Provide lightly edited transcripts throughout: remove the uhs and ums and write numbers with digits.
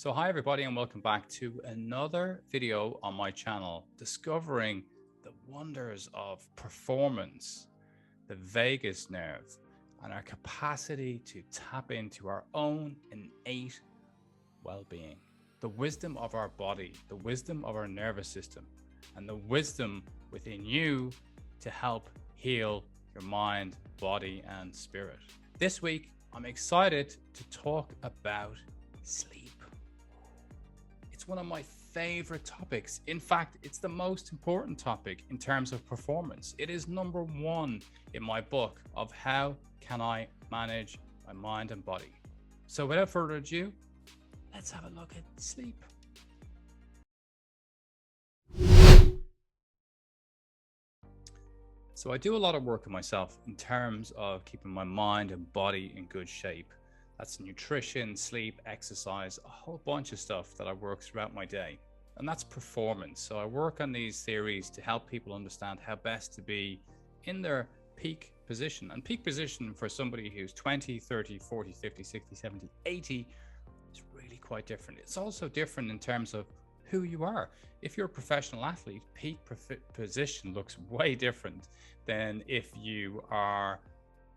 So hi everybody and welcome back to another video on my channel, discovering the wonders of performance, the vagus nerve, and our capacity to tap into our own innate well-being, the wisdom of our body, the wisdom of our nervous system, and the wisdom within you to help heal your mind, body, and spirit. This week, I'm excited to talk about sleep. It's one of my favorite topics. In fact, it's the most important topic in terms of performance. It is number one in my book of how can I manage my mind and body. So without further ado, let's have a look at sleep. So I do a lot of work on myself in terms of keeping my mind and body in good shape. That's nutrition, sleep, exercise, a whole bunch of stuff that I work throughout my day. And that's performance. So I work on these theories to help people understand how best to be in their peak position. And peak position for somebody who's 20, 30, 40, 50, 60, 70, 80 is really quite different. It's also different in terms of who you are. If you're a professional athlete, peak position looks way different than if you are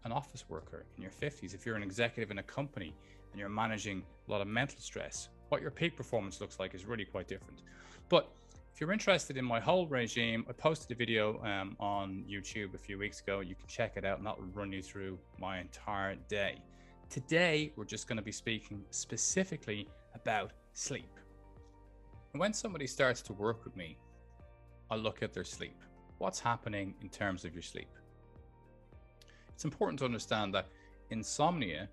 an office worker in your 50s. If you're an executive in a company and you're managing a lot of mental stress, what your peak performance looks like is really quite different. But if you're interested in my whole regime, I posted a video on YouTube a few weeks ago. You can check it out and that will run you through my entire day. Today, we're just going to be speaking specifically about sleep. And when somebody starts to work with me, I look at their sleep. What's happening in terms of your sleep? It's important to understand that insomnia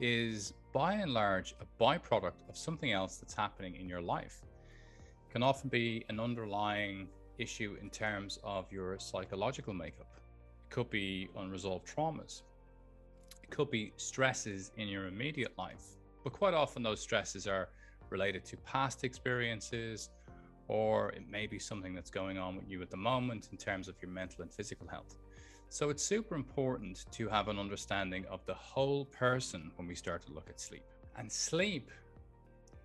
is by and large a byproduct of something else that's happening in your life. It can often be an underlying issue in terms of your psychological makeup. It could be unresolved traumas. It could be stresses in your immediate life, but quite often those stresses are related to past experiences, or it may be something that's going on with you at the moment in terms of your mental and physical health. So it's super important to have an understanding of the whole person when we start to look at sleep. And sleep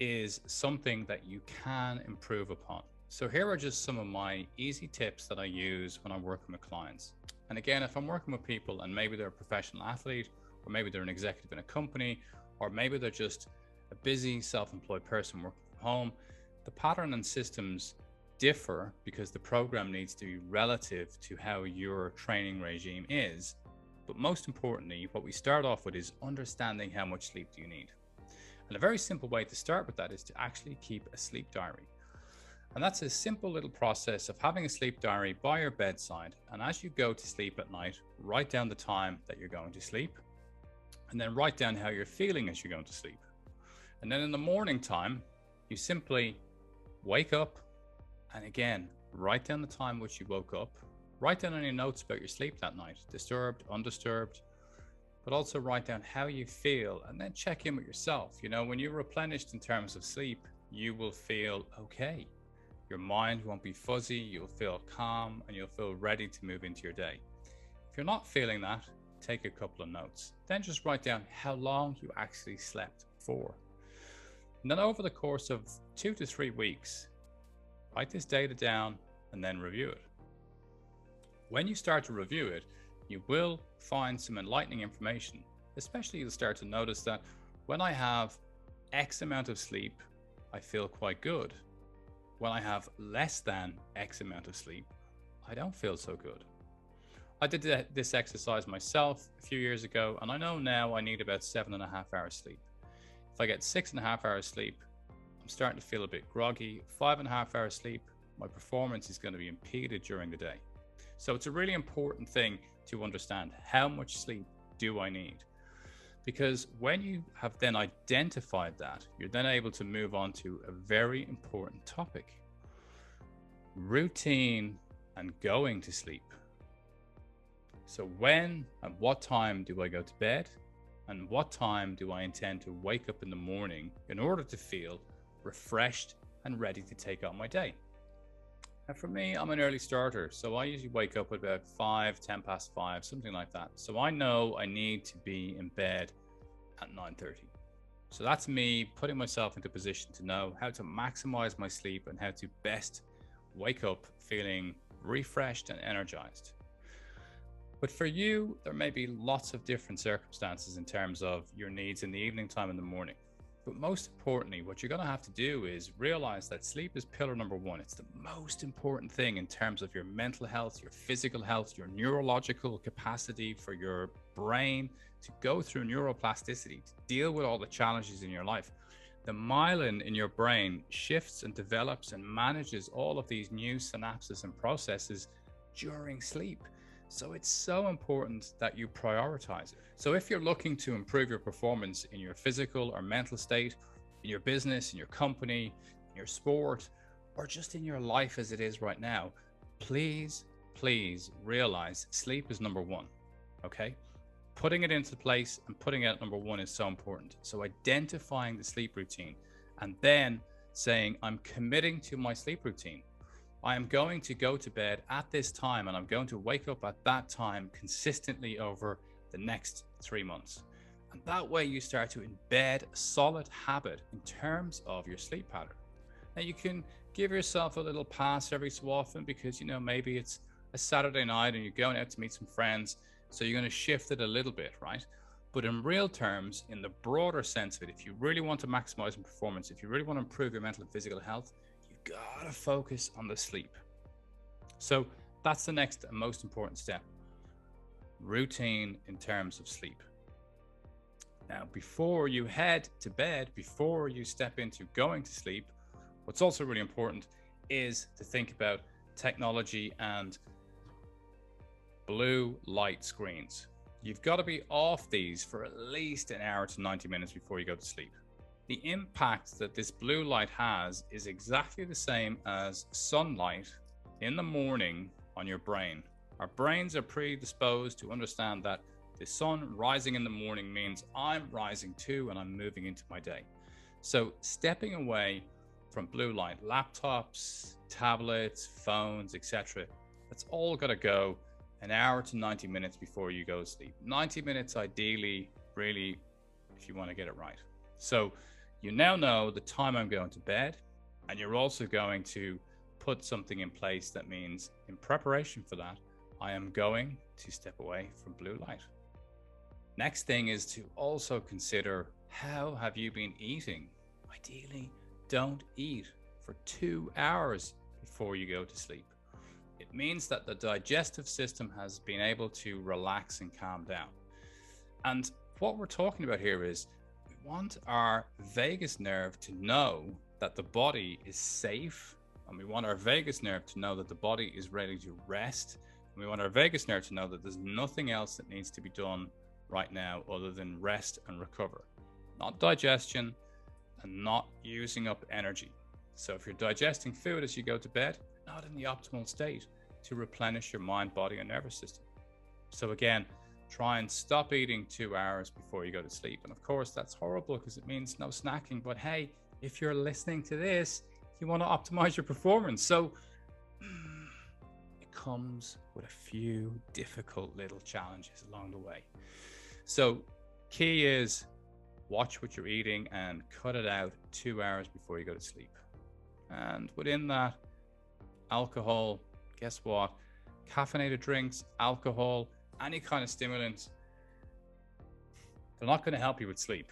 is something that you can improve upon. So here are just some of my easy tips that I use when I'm working with clients. And again, if I'm working with people and maybe they're a professional athlete, or maybe they're an executive in a company, or maybe they're just a busy self-employed person working from home, the pattern and systems differ because the program needs to be relative to how your training regime is. But most importantly, what we start off with is understanding how much sleep do you need. And a very simple way to start with that is to actually keep a sleep diary. And that's a simple little process of having a sleep diary by your bedside. And as you go to sleep at night, write down the time that you're going to sleep, and then write down how you're feeling as you're going to sleep. And then in the morning time, you simply wake up, and again, write down the time which you woke up. Write down any notes about your sleep that night, disturbed, undisturbed, but also write down how you feel and then check in with yourself. You know, when you're replenished in terms of sleep, you will feel okay. Your mind won't be fuzzy, you'll feel calm, and you'll feel ready to move into your day. If you're not feeling that, take a couple of notes. Then just write down how long you actually slept for. And then over the course of 2 to 3 weeks, write this data down and then review it. When you start to review it, you will find some enlightening information. Especially you'll start to notice that when I have X amount of sleep, I feel quite good. When I have less than X amount of sleep, I don't feel so good. I did this exercise myself a few years ago, and I know now I need about 7.5 hours sleep. If I get 6.5 hours sleep, I'm starting to feel a bit groggy. 5.5 hours sleep, my performance is going to be impeded during the day. So it's a really important thing to understand, how much sleep do I need? Because when you have then identified that, you're then able to move on to a very important topic: routine and going to sleep. So when and what time do I go to bed? And what time do I intend to wake up in the morning in order to feel refreshed and ready to take on my day? And for me, I'm an early starter, so I usually wake up at about 10 past 5, something like that. So I know I need to be in bed at 9:30. So that's me putting myself into position to know how to maximize my sleep and how to best wake up feeling refreshed and energized. But for you, there may be lots of different circumstances in terms of your needs in the evening time and the morning. But most importantly, what you're going to have to do is realize that sleep is pillar number one. It's the most important thing in terms of your mental health, your physical health, your neurological capacity for your brain to go through neuroplasticity, to deal with all the challenges in your life. The myelin in your brain shifts and develops and manages all of these new synapses and processes during sleep. So it's so important that you prioritize it. So if you're looking to improve your performance in your physical or mental state, in your business, in your company, in your sport, or just in your life as it is right now, please realize sleep is number one, okay? Putting it into place and putting it at number one is so important. So identifying the sleep routine and then saying, I'm committing to my sleep routine. I am going to go to bed at this time and I'm going to wake up at that time consistently over the next 3 months. And that way you start to embed a solid habit in terms of your sleep pattern. Now you can give yourself a little pass every so often because, maybe it's a Saturday night and you're going out to meet some friends. So you're going to shift it a little bit, right? But in real terms, in the broader sense of it, if you really want to maximize your performance, if you really want to improve your mental and physical health, gotta focus on the sleep. So that's the next and most important step. Routine in terms of sleep. Now, before you head to bed, before you step into going to sleep, what's also really important is to think about technology and blue light screens. You've got to be off these for at least an hour to 90 minutes before you go to sleep. The impact that this blue light has is exactly the same as sunlight in the morning on your brain. Our brains are predisposed to understand that the sun rising in the morning means I'm rising too and I'm moving into my day. So stepping away from blue light, laptops, tablets, phones, etc., that's all got to go an hour to 90 minutes before you go to sleep. 90 minutes ideally, really, if you want to get it right. So you now know the time I'm going to bed, and you're also going to put something in place that means in preparation for that, I am going to step away from blue light. Next thing is to also consider, how have you been eating? Ideally, don't eat for 2 hours before you go to sleep. It means that the digestive system has been able to relax and calm down. And what we're talking about here is we want our vagus nerve to know that the body is safe, and we want our vagus nerve to know that the body is ready to rest. And we want our vagus nerve to know that there's nothing else that needs to be done right now other than rest and recover. Not digestion and not using up energy. So if you're digesting food as you go to bed, not in the optimal state to replenish your mind, body, and nervous system. So again, try and stop eating 2 hours before you go to sleep. And of course, that's horrible because it means no snacking. But hey, if you're listening to this, you want to optimize your performance. So it comes with a few difficult little challenges along the way. So key is watch what you're eating and cut it out 2 hours before you go to sleep. And within that, alcohol, guess what? Caffeinated drinks, alcohol, any kind of stimulants, they're not going to help you with sleep.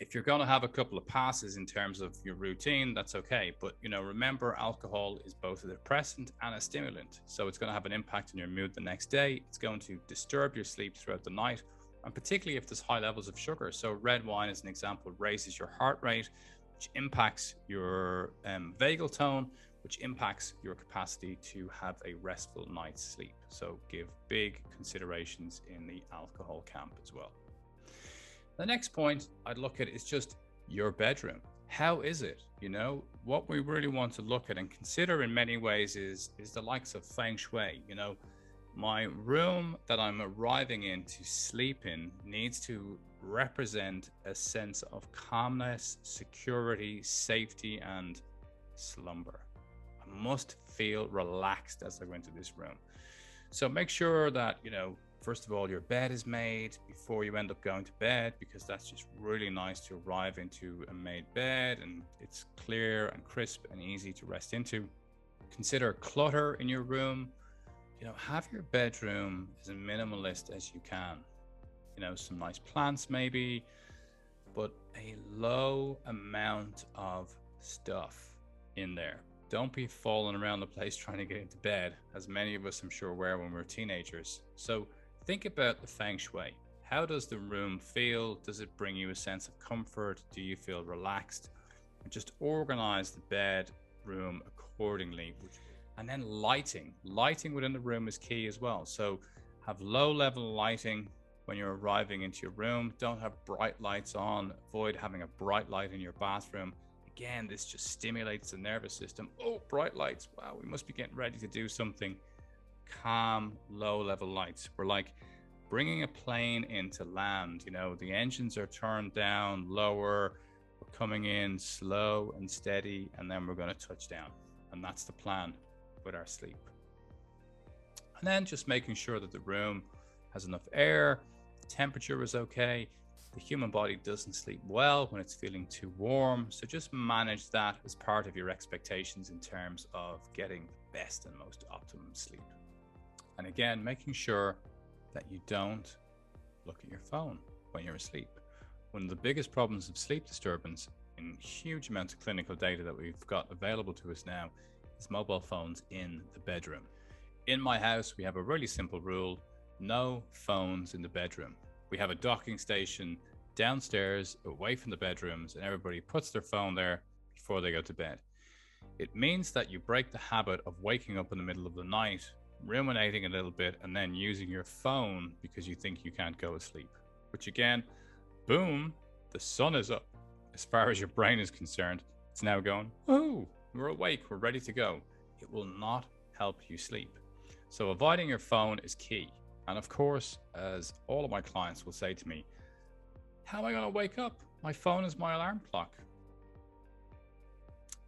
If you're going to have a couple of passes in terms of your routine, that's okay. But, remember, alcohol is both a depressant and a stimulant. So it's going to have an impact on your mood the next day. It's going to disturb your sleep throughout the night, and particularly if there's high levels of sugar. So red wine, as an example, raises your heart rate, which impacts your vagal tone, which impacts your capacity to have a restful night's sleep. So give big considerations in the alcohol camp as well. The next point I'd look at is just your bedroom. How is it? What we really want to look at and consider in many ways is the likes of feng shui. My room that I'm arriving in to sleep in needs to represent a sense of calmness, security, safety, and slumber. I must feel relaxed as I go into this room. So make sure that, First of all, your bed is made before you end up going to bed, because that's just really nice to arrive into a made bed and it's clear and crisp and easy to rest into. Consider clutter in your room. Have your bedroom as minimalist as you can. Some nice plants maybe, but a low amount of stuff in there. Don't be falling around the place trying to get into bed, as many of us I'm sure were when we were teenagers. So think about the feng shui. How does the room feel? Does it bring you a sense of comfort? Do you feel relaxed? And just organize the bedroom accordingly. And then lighting. Lighting within the room is key as well. So have low level lighting when you're arriving into your room. Don't have bright lights on. Avoid having a bright light in your bathroom. Again, this just stimulates the nervous system. Oh, bright lights. Wow, we must be getting ready to do something. Calm, low level lights. We're like bringing a plane into land. The engines are turned down lower. We're coming in slow and steady, and then we're going to touch down. And that's the plan with our sleep. And then just making sure that the room has enough air, the temperature is okay. The human body doesn't sleep well when it's feeling too warm. So just manage that as part of your expectations in terms of getting the best and most optimum sleep. And again, making sure that you don't look at your phone when you're asleep. One of the biggest problems of sleep disturbance in huge amounts of clinical data that we've got available to us now is mobile phones in the bedroom. In my house, we have a really simple rule: no phones in the bedroom. We have a docking station downstairs away from the bedrooms, and everybody puts their phone there before they go to bed. It means that you break the habit of waking up in the middle of the night, ruminating a little bit, and then using your phone because you think you can't go to sleep. Which again, boom, the sun is up. As far as your brain is concerned, it's now going, oh, we're awake, we're ready to go. It will not help you sleep. So avoiding your phone is key. And of course, as all of my clients will say to me, how am I going to wake up? My phone is my alarm clock.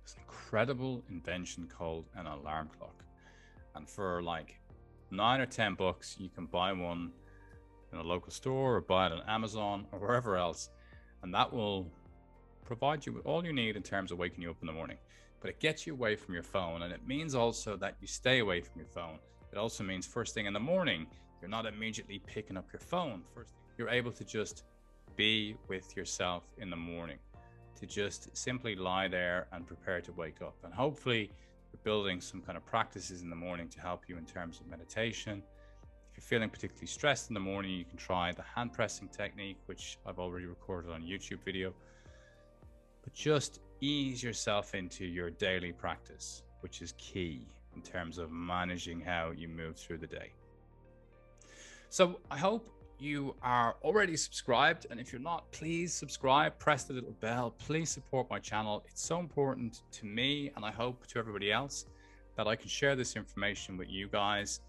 It's an incredible invention called an alarm clock. And for like $9 or $10, you can buy one in a local store or buy it on Amazon or wherever else. And that will provide you with all you need in terms of waking you up in the morning. But it gets you away from your phone. And it means also that you stay away from your phone. It also means first thing in the morning, you're not immediately picking up your phone. First, you're able to just be with yourself in the morning, to just simply lie there and prepare to wake up. And hopefully you're building some kind of practices in the morning to help you in terms of meditation. If you're feeling particularly stressed in the morning, you can try the hand pressing technique, which I've already recorded on YouTube video. But just ease yourself into your daily practice, which is key in terms of managing how you move through the day. So I hope you are already subscribed, and if you're not, please subscribe, press the little bell, please support my channel. It's so important to me, and I hope to everybody else, that I can share this information with you guys.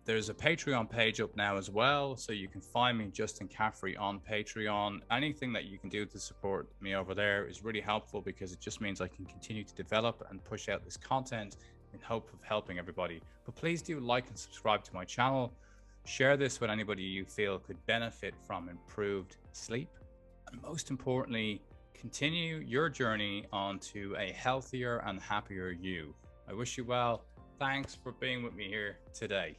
There's a Patreon page up now as well, so you can find me, Justin Caffrey, on Patreon. Anything that you can do to support me over there is really helpful, because it just means I can continue to develop and push out this content in hope of helping everybody. But please do like and subscribe to my channel. Share this with anybody you feel could benefit from improved sleep. And most importantly, continue your journey onto a healthier and happier you. I wish you well. Thanks for being with me here today.